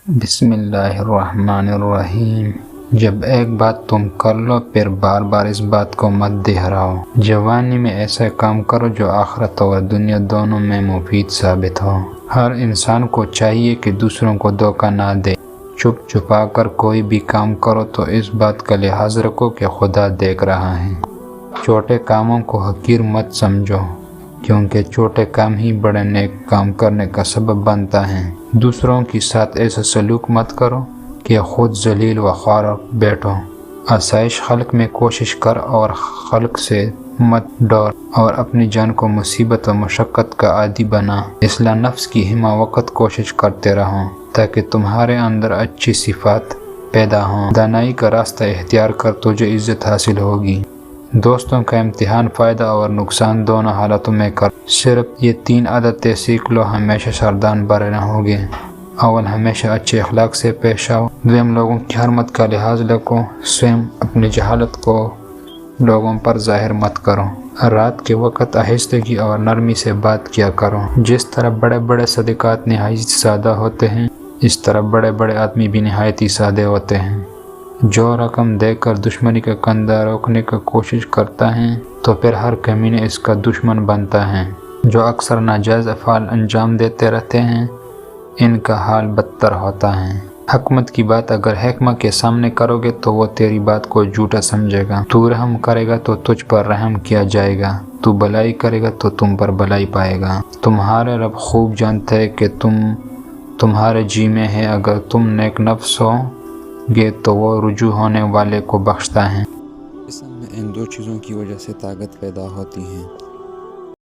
بسم اللہ الرحمن الرحیم۔ جب ایک بات تم کر لو پھر بار بار اس بات کو مت دہراؤ۔ جوانی میں ایسا کام کرو جو آخرت اور دنیا دونوں میں مفید ثابت ہو۔ ہر انسان کو چاہیے کہ دوسروں کو دھوکہ نہ دے۔ چھپ چھپا کر کوئی بھی کام کرو تو اس بات کا لحاظ رکھو کہ خدا دیکھ رہا ہے۔ چھوٹے کاموں کو حقیر مت سمجھو، کیونکہ چھوٹے کام ہی بڑے نیک کام کرنے کا سبب بنتا ہے۔ دوسروں کے ساتھ ایسا سلوک مت کرو کہ خود ذلیل و خوار بیٹھو۔ آسائش خلق میں کوشش کر اور خلق سے مت ڈر، اور اپنی جان کو مصیبت و مشقت کا عادی بنا۔ اصلاح نفس کی ہمہ وقت کوشش کرتے رہو تاکہ تمہارے اندر اچھی صفات پیدا ہوں۔ دانائی کا راستہ اختیار کر تجھے عزت حاصل ہوگی۔ دوستوں کا امتحان فائدہ اور نقصان دونوں حالتوں میں کر۔ صرف یہ 3 عادتیں سیکھ لو، ہمیشہ سردان بھرے رہو گے۔ اول، ہمیشہ اچھے اخلاق سے پیش آؤ۔ دوم، لوگوں کی حرمت کا لحاظ رکھو۔ سوم، اپنی جہالت کو لوگوں پر ظاہر مت کرو۔ رات کے وقت آہستگی اور نرمی سے بات کیا کرو۔ جس طرح بڑے بڑے صدقات نہایت سادہ ہوتے ہیں، اس طرح بڑے بڑے آدمی بھی نہایت ہی سادے ہوتے ہیں۔ جو رقم دے کر دشمنی کا کندھا روکنے کی کوشش کرتا ہے تو پھر ہر کمینے اس کا دشمن بنتا ہے۔ جو اکثر ناجائز افعال انجام دیتے رہتے ہیں، ان کا حال بدتر ہوتا ہے۔ حکمت کی بات اگر حکمہ کے سامنے کرو گے تو وہ تیری بات کو جھوٹا سمجھے گا۔ تو رحم کرے گا تو تجھ پر رحم کیا جائے گا، تو بلائی کرے گا تو تم پر بلائی پائے گا۔ تمہارے رب خوب جانتا ہے کہ تمہارے جی میں ہے۔ اگر تم نیک نفس ہو گے تو وہ رجوع ہونے والے کو بخشتا ہے۔ جسم میں ان 2 چیزوں کی وجہ سے طاقت پیدا ہوتی ہے۔